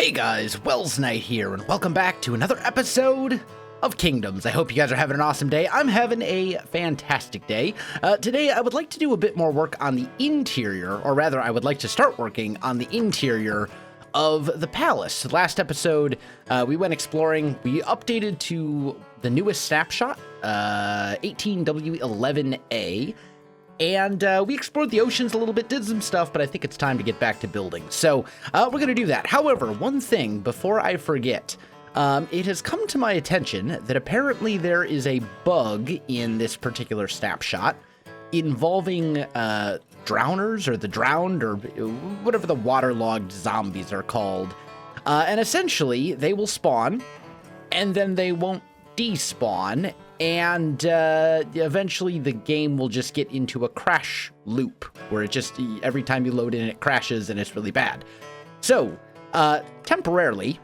Hey guys, Welsknight here, and welcome back to another episode of Kingdoms. I hope you guys are having an awesome day. I'm having a fantastic day. Today, I would like to do a bit more work on the interior, or rather, I would like to start working on the interior of the palace. Last episode, we went exploring. We updated to the newest snapshot, 18W11A. And we explored the oceans a little bit, did some stuff, but I think it's time to get back to building. So we're going to do that. However, one thing before I forget, it has come to my attention that apparently there is a bug in this particular snapshot involving drowners or the drowned or whatever the waterlogged zombies are called. And essentially, they will spawn and then they won't despawn. And eventually the game will just get into a crash loop where it just, every time you load in, it crashes and it's really bad. So, temporarily,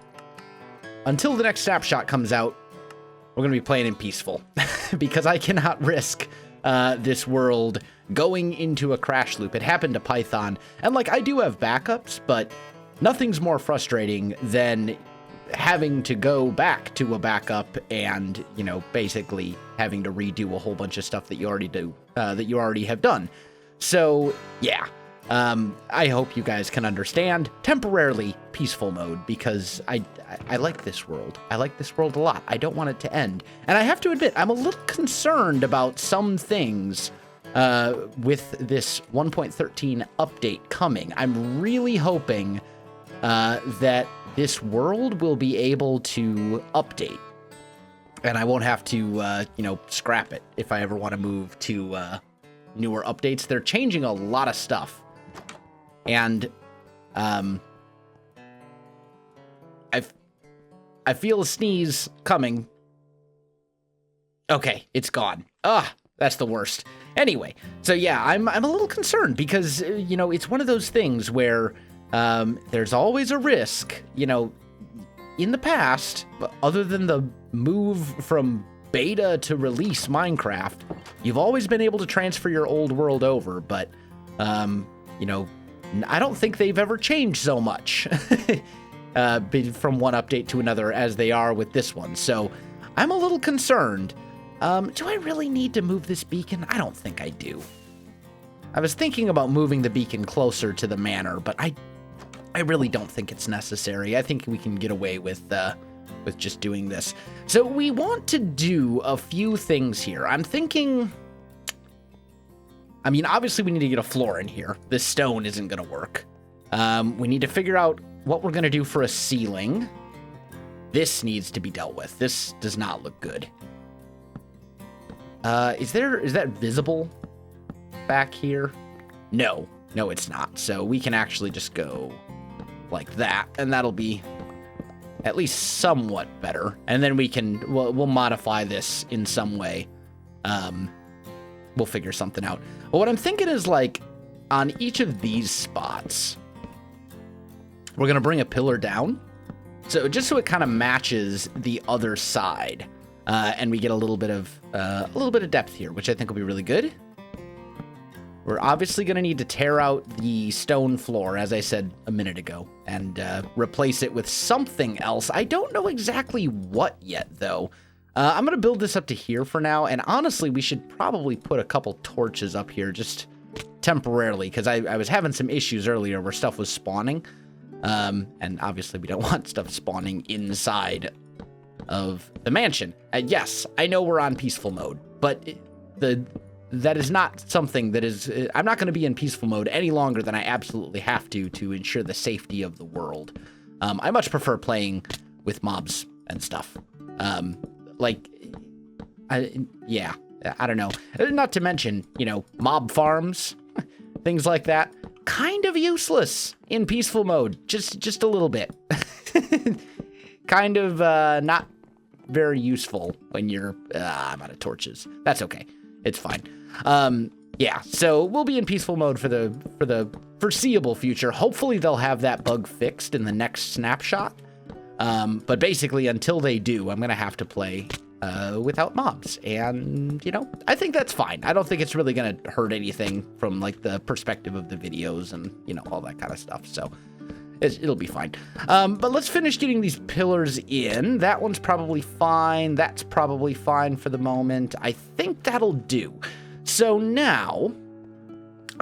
until the next snapshot comes out, we're going to be playing in peaceful because I cannot risk this world going into a crash loop. It happened to Python, and like, I do have backups, but nothing's more frustrating than having to go back to a backup and, you know, basically having to redo a whole bunch of stuff that you already have done. So yeah, I hope you guys can understand temporarily peaceful mode because I like this world. I like this world a lot. I don't want it to end. And I have to admit, I'm a little concerned about some things with this 1.13 update coming. I'm really hoping that this world will be able to update, and I won't have to, scrap it if I ever want to move to newer updates. They're changing a lot of stuff, and I feel a sneeze coming. Okay, it's gone. That's the worst. Anyway, so yeah, I'm a little concerned because it's one of those things where there's always a risk, in the past, other than the move from beta to release Minecraft, you've always been able to transfer your old world over, but, I don't think they've ever changed so much from one update to another as they are with this one. So I'm a little concerned. Do I really need to move this beacon? I don't think I do. I was thinking about moving the beacon closer to the manor, but I really don't think it's necessary. I think we can get away with just doing this. So we want to do a few things here. I'm thinking, obviously we need to get a floor in here. This stone isn't going to work. We need to figure out what we're going to do for a ceiling. This needs to be dealt with. This does not look good. Is that visible back here? No, it's not. So we can actually just go like that, and that'll be at least somewhat better. And then we'll modify this in some way. We'll figure something out. But what I'm thinking is, like, on each of these spots, we're gonna bring a pillar down, so just so it kind of matches the other side, and we get a little bit of depth here, which I think will be really good. We're obviously going to need to tear out the stone floor, as I said a minute ago, and replace it with something else. I don't know exactly what yet, though. I'm going to build this up to here for now, and honestly, we should probably put a couple torches up here just temporarily, because I was having some issues earlier where stuff was spawning, and obviously we don't want stuff spawning inside of the mansion. Yes, I know we're on peaceful mode, but that is not something that is... I'm not going to be in peaceful mode any longer than I absolutely have to ensure the safety of the world. I much prefer playing with mobs and stuff. I don't know. Not to mention, mob farms, things like that. Kind of useless in peaceful mode. Just a little bit. Kind of not very useful when you're... I'm out of torches. That's okay. It's fine. Yeah, so we'll be in peaceful mode for the foreseeable future. Hopefully they'll have that bug fixed in the next snapshot. But basically, until they do, I'm going to have to play without mobs. And, I think that's fine. I don't think it's really going to hurt anything from, like, the perspective of the videos and, all that kind of stuff. So, It'll be fine. But let's finish getting these pillars in. That one's probably fine. That's probably fine for the moment. I think that'll do. So now,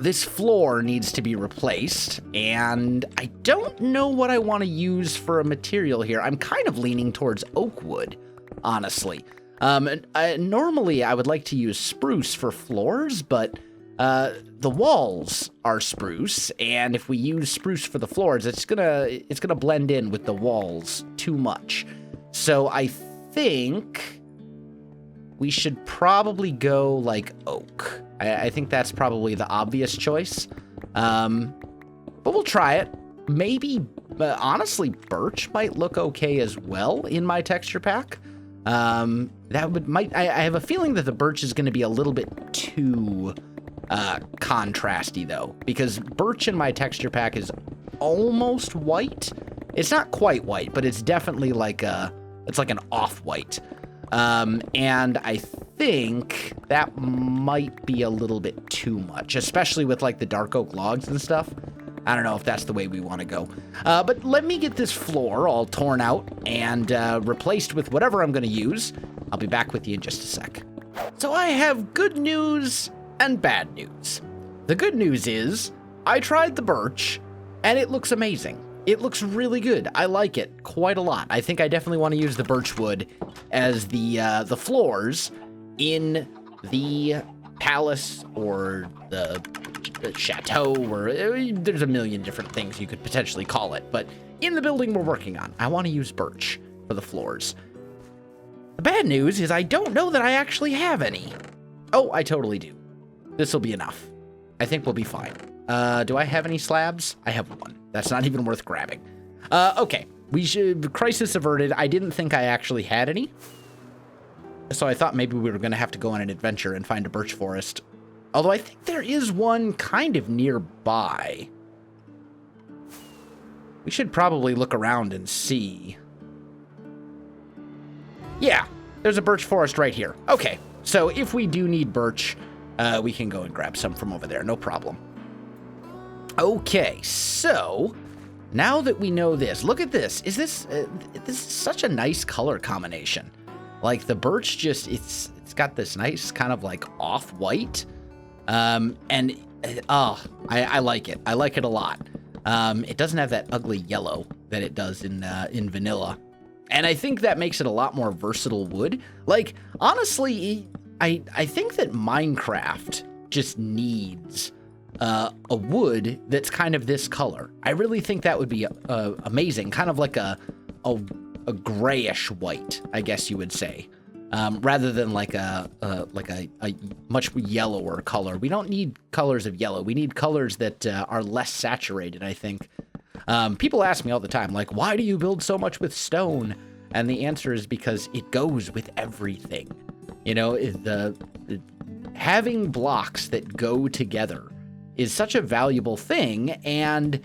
this floor needs to be replaced, and I don't know what I want to use for a material here. I'm kind of leaning towards oak wood, honestly. Normally, I would like to use spruce for floors, but the walls are spruce, and if we use spruce for the floors, it's gonna blend in with the walls too much. So I think we should probably go like oak. I think that's probably the obvious choice. But we'll try it. Maybe, honestly, birch might look okay as well in my texture pack. I have a feeling that the birch is going to be a little bit too contrasty though, because birch in my texture pack is almost white. It's not quite white, but it's definitely like it's like an off-white. And I think that might be a little bit too much, especially with like the dark oak logs and stuff. I don't know if that's the way we want to go. But let me get this floor all torn out and replaced with whatever I'm going to use. I'll be back with you in just a sec. So I have good news and bad news. The good news is I tried the birch and it looks amazing. It looks really good. I like it quite a lot. I think I definitely want to use the birch wood as the floors in the palace or the chateau, or there's a million different things you could potentially call it. But in the building we're working on, I want to use birch for the floors. The bad news is I don't know that I actually have any. Oh, I totally do. This will be enough. I think we'll be fine. Do I have any slabs? I have one. That's not even worth grabbing. Okay. Crisis averted. I didn't think I actually had any. So I thought maybe we were going to have to go on an adventure and find a birch forest. Although I think there is one kind of nearby. We should probably look around and see. Yeah, there's a birch forest right here. Okay, so if we do need birch, we can go and grab some from over there. No problem. Okay, so now that we know this, look at this. This is such a nice color combination. Like the birch just, it's got this nice kind of like off-white. I like it. I like it a lot. It doesn't have that ugly yellow that it does in vanilla. And I think that makes it a lot more versatile wood. Like, honestly, I think that Minecraft just needs a wood that's kind of this color. I really think that would be amazing. Kind of like a grayish white, I guess you would say. Rather than like a much yellower color. We don't need colors of yellow. We need colors that are less saturated, I think. People ask me all the time, like, why do you build so much with stone? And the answer is because it goes with everything. You know, having blocks that go together is such a valuable thing, and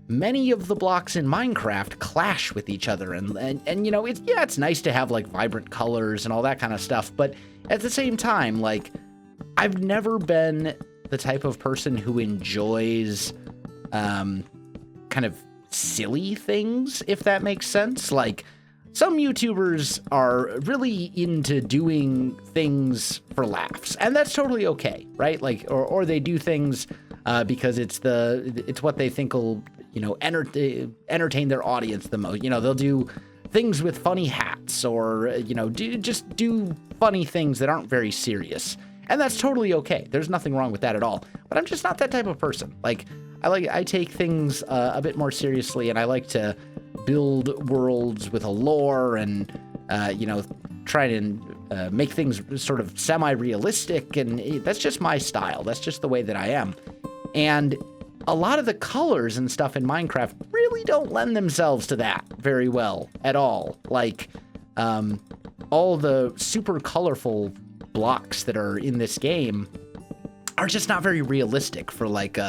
many of the blocks in Minecraft clash with each other, and you know, it's nice to have like vibrant colors and all that kind of stuff, but at the same time, like, I've never been the type of person who enjoys kind of silly things, if that makes sense. Like, some YouTubers are really into doing things for laughs, and that's totally okay, right? Like, or they do things because it's what they think will, you know, entertain their audience the most. You know, they'll do things with funny hats, or, you know, do funny things that aren't very serious. And that's totally okay. There's nothing wrong with that at all. But I'm just not that type of person. Like, I take things a bit more seriously, and I like to build worlds with a lore and, you know, try to make things sort of semi-realistic. And that's just my style. That's just the way that I am. And a lot of the colors and stuff in Minecraft really don't lend themselves to that very well at all. Like, all the super colorful blocks that are in this game are just not very realistic for like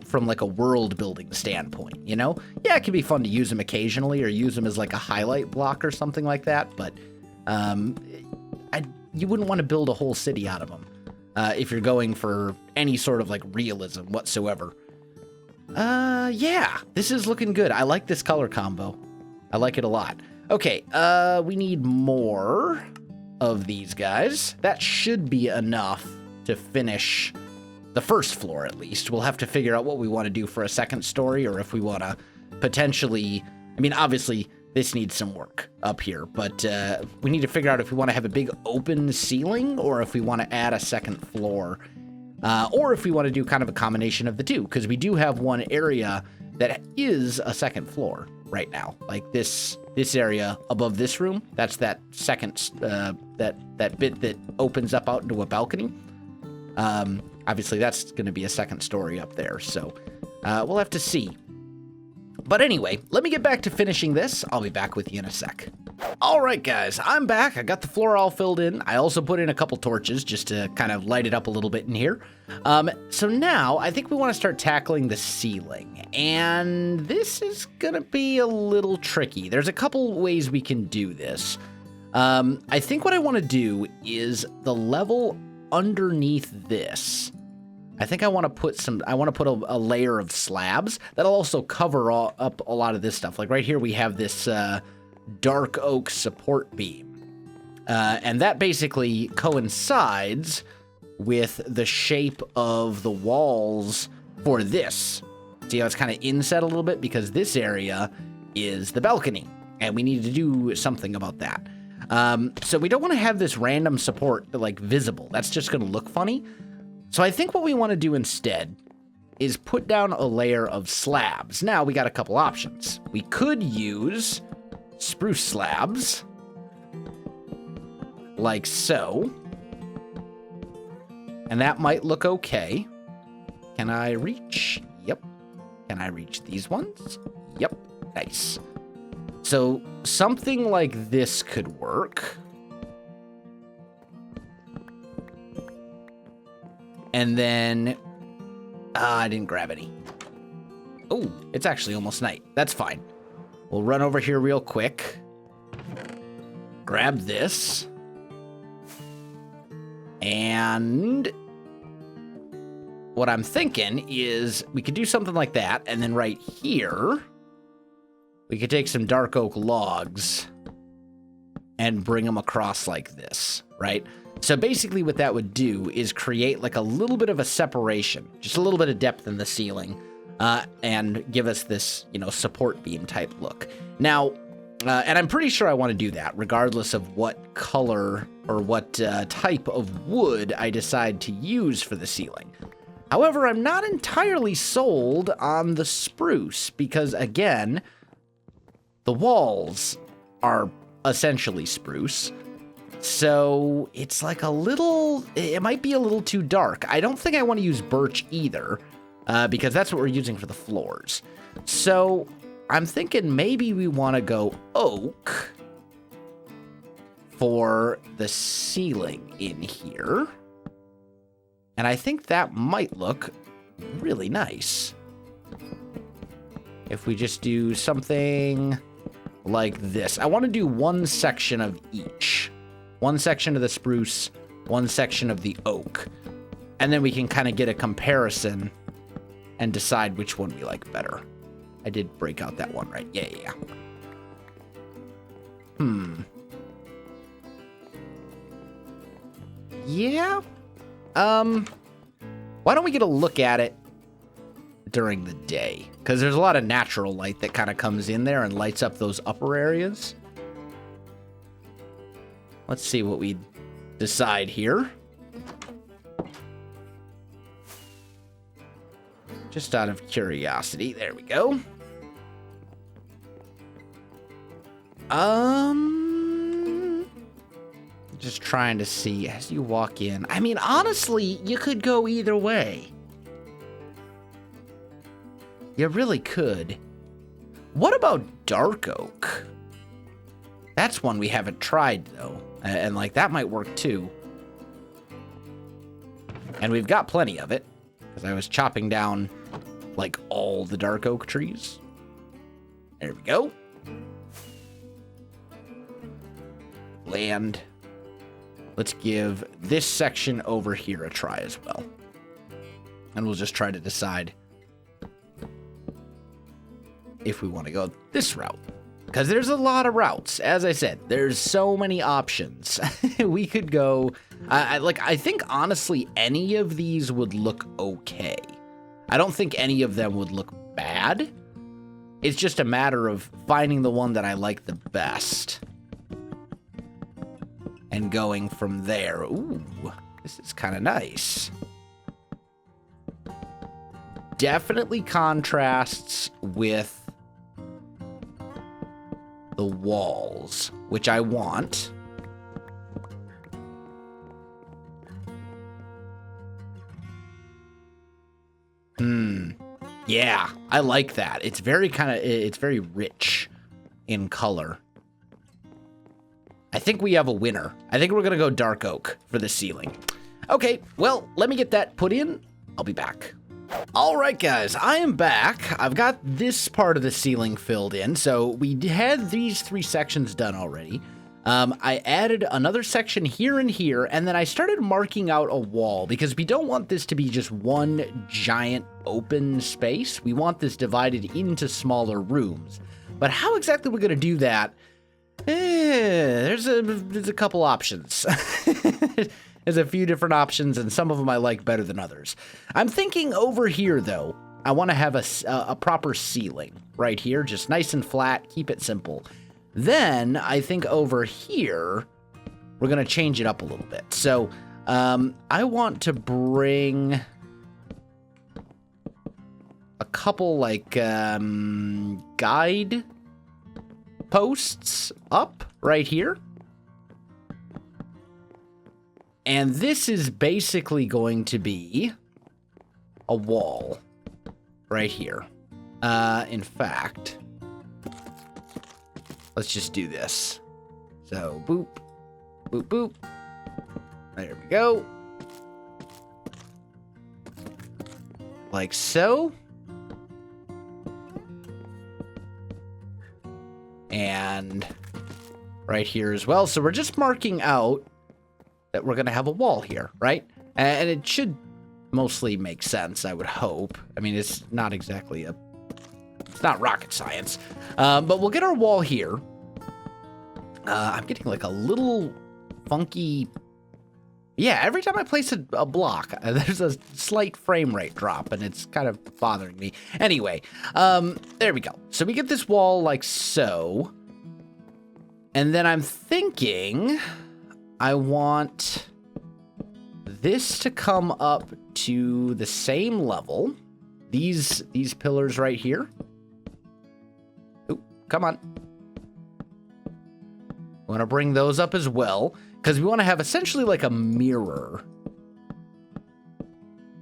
from like a world building standpoint, you know? Yeah, it can be fun to use them occasionally, or use them as like a highlight block or something like that, but you wouldn't want to build a whole city out of them if you're going for any sort of like realism whatsoever. Yeah, this is looking good. I like this color combo. I like it a lot. Okay, we need more of these guys. That should be enough to finish the first floor, at least. We'll have to figure out what we want to do for a second story, or if we want to potentially... I mean, obviously, this needs some work up here, but we need to figure out if we want to have a big open ceiling, or if we want to add a second floor, or if we want to do kind of a combination of the two, because we do have one area that is a second floor right now. Like this area above this room, that's that second, that bit that opens up out into a balcony. Obviously, that's going to be a second story up there, so we'll have to see. But anyway, let me get back to finishing this. I'll be back with you in a sec. All right, guys, I'm back. I got the floor all filled in. I also put in a couple torches just to kind of light it up a little bit in here. So now I think we want to start tackling the ceiling. And this is going to be a little tricky. There's a couple ways we can do this. I think what I want to do is the level underneath this. I think I want to put a layer of slabs that'll also cover up a lot of this stuff. Like right here, we have this dark oak support beam. And that basically coincides with the shape of the walls for this. See how it's kind of inset a little bit? Because this area is the balcony, and we need to do something about that. So we don't want to have this random support like visible. That's just going to look funny. So I think what we want to do instead is put down a layer of slabs. Now we got a couple options. We could use spruce slabs, like so. And that might look okay. Can I reach? Yep. Can I reach these ones? Yep. Nice. So something like this could work. And then, I didn't grab any. Oh, it's actually almost night. That's fine. We'll run over here real quick. Grab this. And what I'm thinking is we could do something like that. And then right here, we could take some dark oak logs and bring them across like this, right? So basically what that would do is create like a little bit of a separation, just a little bit of depth in the ceiling, and give us this, support beam type look. Now, and I'm pretty sure I want to do that regardless of what color or what type of wood I decide to use for the ceiling. However, I'm not entirely sold on the spruce because, again, the walls are essentially spruce. So it's like it might be a little too dark. I don't think I want to use birch either, because that's what we're using for the floors. So I'm thinking maybe we want to go oak for the ceiling in here. And I think that might look really nice. If we just do something like this. I want to do one section of each. One section of the spruce, one section of the oak. And then we can kind of get a comparison and decide which one we like better. I did break out that one, right? Yeah. Yeah. Why don't we get a look at it during the day? Because there's a lot of natural light that kind of comes in there and lights up those upper areas. Let's see what we decide here. Just out of curiosity. There we go. Just trying to see as you walk in. I mean, honestly, you could go either way. You really could. What about dark oak? That's one we haven't tried, though. And, like, that might work, too. And we've got plenty of it. Because I was chopping down, like, all the dark oak trees. There we go. Land. Let's give this section over here a try as well. And we'll just try to decide if we want to go this route. Because there's a lot of routes. As I said, there's so many options. We could go... I think, honestly, any of these would look okay. I don't think any of them would look bad. It's just a matter of finding the one that I like the best. And going from there. Ooh, this is kind of nice. Definitely contrasts with the walls, which I want. Yeah, I like that. It's very it's very rich in color. I think we have a winner. I think we're gonna go dark oak for the ceiling. Okay, well, let me get that put in. I'll be back. All right, guys, I am back. I've got this part of the ceiling filled in. So we had these 3 sections done already. I added another section here and here, and then I started marking out a wall because we don't want this to be just one giant open space. We want this divided into smaller rooms. But how exactly we're going to do that? There's a couple options. There's a few different options, and some of them I like better than others. I'm thinking over here, though, I want to have a proper ceiling right here, just nice and flat, keep it simple. Then I think over here, we're going to change it up a little bit. So I want to bring a couple like guide posts up right here. And this is basically going to be a wall right here. In fact, let's just do this. So, boop, boop, boop. There we go. Like so. And right here as well. So we're just marking out that we're going to have a wall here, right? And it should mostly make sense, I would hope. I mean, it's not exactly it's not rocket science. But we'll get our wall here. I'm getting like a little funky... Yeah, every time I place a block, there's a slight frame rate drop, and it's kind of bothering me. Anyway, there we go. So we get this wall like so. And then I'm thinking I want this to come up to the same level. These pillars right here. Ooh, come on. We want to bring those up as well, because we want to have essentially like a mirror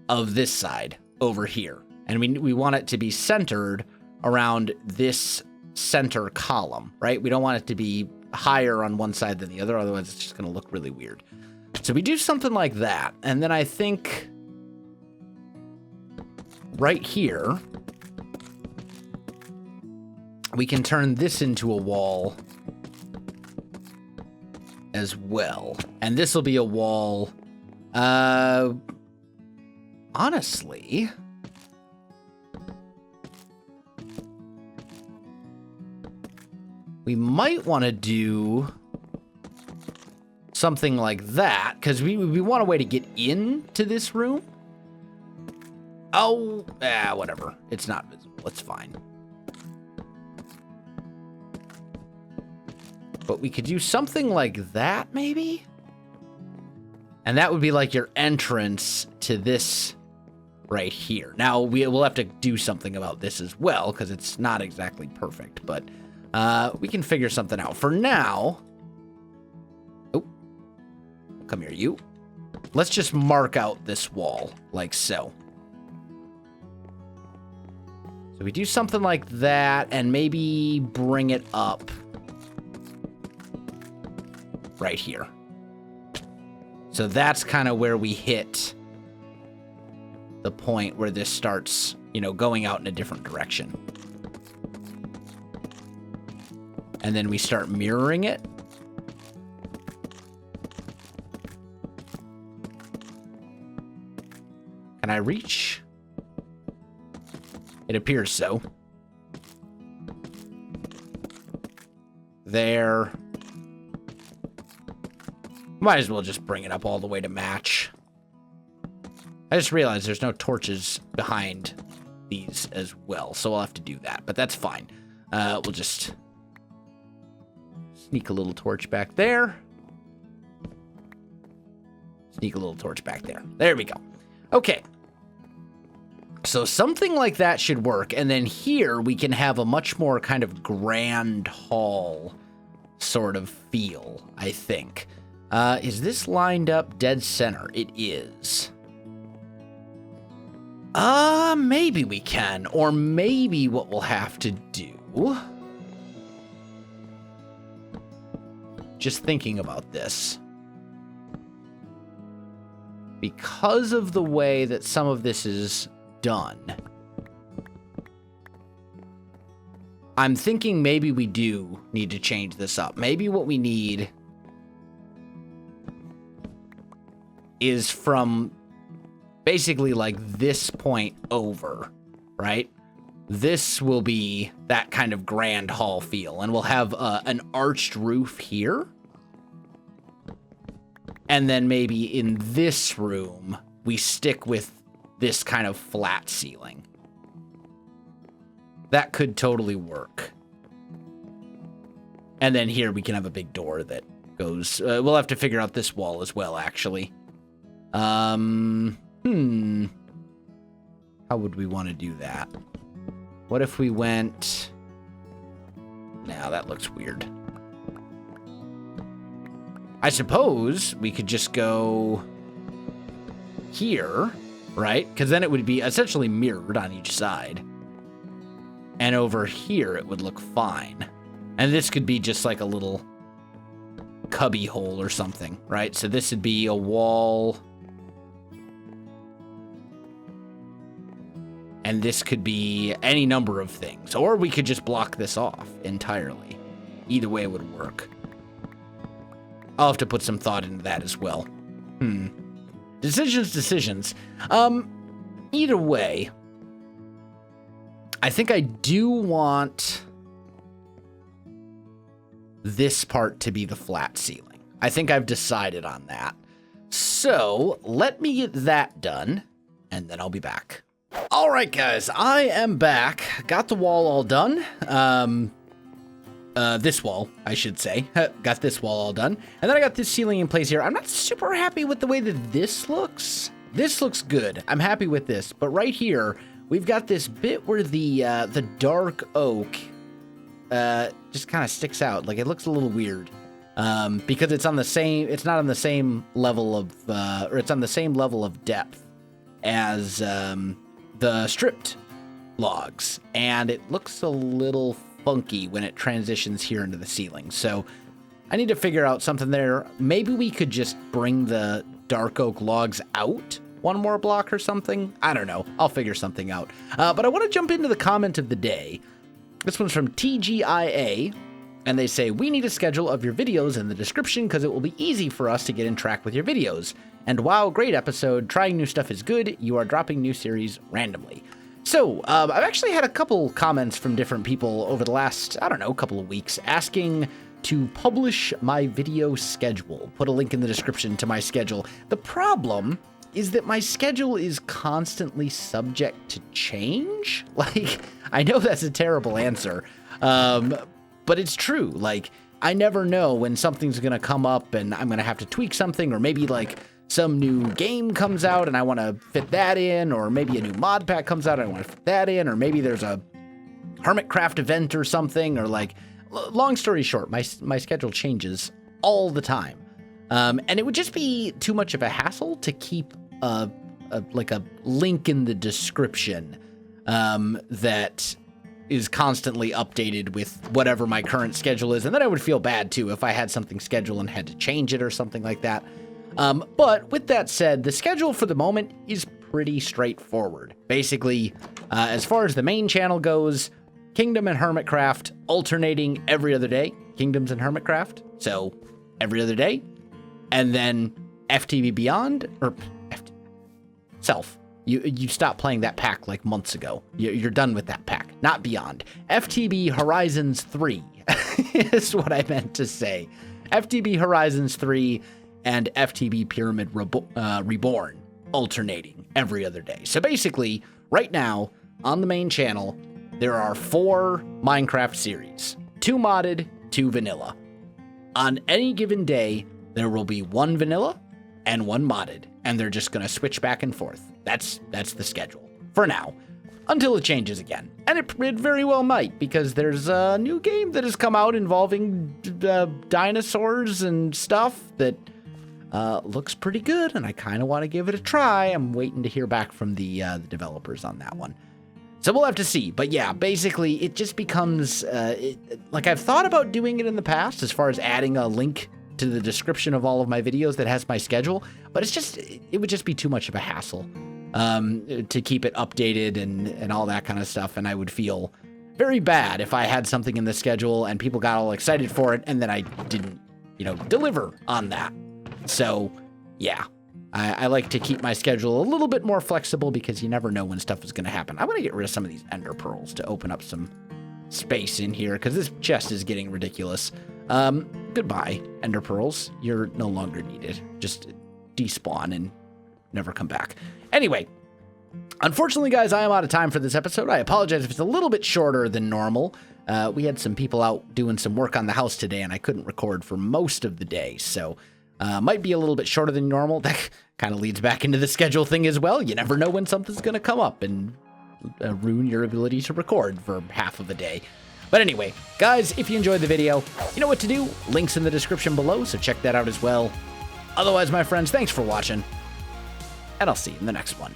of this side over here. And we want it to be centered around this center column, right? We don't want it to be higher on one side than the other, otherwise it's just going to look really weird. So we do something like that, and then I think right here, we can turn this into a wall as well. And this will be a wall, honestly, we might want to do something like that, because we want a way to get into this room. Oh, whatever. It's not visible. It's fine. But we could do something like that, maybe? And that would be like your entrance to this right here. Now, we'll have to do something about this as well, because it's not exactly perfect. But we can figure something out. For now... Oh. Come here, you. Let's just mark out this wall, like so. So we do something like that, and maybe bring it up right here. So that's kind of where we hit the point where this starts, going out in a different direction. And then we start mirroring it. Can I reach? It appears so. there. Might as well just bring it up all the way to match. I just realized there's no torches behind these as well, so I'll have to do that, but that's fine. We'll just sneak a little torch back there. Sneak a little torch back there. There we go. Okay. So something like that should work, and then here we can have a much more kind of grand hall sort of feel, I think. Is this lined up dead center? It is. Maybe we can, or maybe what we'll have to do, just thinking about this, because of the way that some of this is done, I'm thinking maybe we do need to change this up. Maybe what we need is from basically like this point over, right? This will be that kind of grand hall feel, and we'll have an arched roof here. And then maybe in this room, we stick with this kind of flat ceiling. That could totally work. And then here we can have a big door that goes... we'll have to figure out this wall as well, actually. How would we want to do that? What if we went... Now that looks weird. I suppose we could just go here, right? Because then it would be essentially mirrored on each side. And over here it would look fine. And this could be just like a little cubby hole or something, right? So this would be a wall. And this could be any number of things. Or we could just block this off entirely. Either way would work. I'll have to put some thought into that as well. Decisions. Either way, I think I do want this part to be the flat ceiling. I think I've decided on that. So let me get that done, and then I'll be back. All right, guys, I am back. Got the wall all done. This wall, I should say. Got this wall all done. And then I got this ceiling in place here. I'm not super happy with the way that this looks. This looks good. I'm happy with this. But right here, we've got this bit where the dark oak just kind of sticks out. Like, it looks a little weird. Because it's on the same, it's not on the same level of, or it's on the same level of depth as the stripped logs. And it looks a little funky when it transitions here into the ceiling. So I need to figure out something there. Maybe we could just bring the dark oak logs out one more block or something. I don't know. I'll figure something out. But I want to jump into the comment of the day. This one's from TGIA, and they say, we need a schedule of your videos in the description because it will be easy for us to get in track with your videos. And wow, great episode. Trying new stuff is good. You are dropping new series randomly. So, I've actually had a couple comments from different people over the last, I don't know, couple of weeks asking to publish my video schedule. Put a link in the description to my schedule. The problem is that my schedule is constantly subject to change. Like, I know that's a terrible answer, but it's true. Like, I never know when something's going to come up and I'm going to have to tweak something, or maybe like some new game comes out and I want to fit that in, or maybe a new mod pack comes out and I want to fit that in, or maybe there's a Hermitcraft event or something, or like, long story short, my schedule changes all the time. And it would just be too much of a hassle to keep like a link in the description that is constantly updated with whatever my current schedule is. And then I would feel bad too if I had something scheduled and had to change it or something like that. But with that said, the schedule for the moment is pretty straightforward. Basically, as far as the main channel goes, Kingdom and Hermitcraft alternating every other day. Kingdoms and Hermitcraft, so every other day. And then FTB Beyond, or Self. You stopped playing that pack like months ago. You're done with that pack, not Beyond. FTB Horizons 3 is what I meant to say. FTB Horizons 3 and FTB Pyramid Reborn alternating every other day. So basically, right now, on the main channel, there are 4 Minecraft series. 2 modded, 2 vanilla. On any given day, there will be 1 vanilla and 1 modded, and they're just going to switch back and forth. That's the schedule for now, until it changes again. And it very well might, because there's a new game that has come out involving dinosaurs and stuff that looks pretty good, and I kind of want to give it a try. I'm waiting to hear back from the developers on that one. So we'll have to see. But yeah, basically, it just becomes, like I've thought about doing it in the past as far as adding a link to the description of all of my videos that has my schedule, but it would just be too much of a hassle to keep it updated and all that kind of stuff, and I would feel very bad if I had something in the schedule and people got all excited for it, and then I didn't, deliver on that. So, yeah. I like to keep my schedule a little bit more flexible because you never know when stuff is going to happen. I'm going to get rid of some of these ender pearls to open up some space in here because this chest is getting ridiculous. Goodbye, ender pearls. You're no longer needed. Just despawn and never come back. Anyway, unfortunately, guys, I am out of time for this episode. I apologize if it's a little bit shorter than normal. We had some people out doing some work on the house today, and I couldn't record for most of the day, so might be a little bit shorter than normal. That kind of leads back into the schedule thing as well. You never know when something's going to come up and ruin your ability to record for half of a day. But anyway, guys, if you enjoyed the video, you know what to do. Links in the description below, so check that out as well. Otherwise, my friends, thanks for watching, and I'll see you in the next one.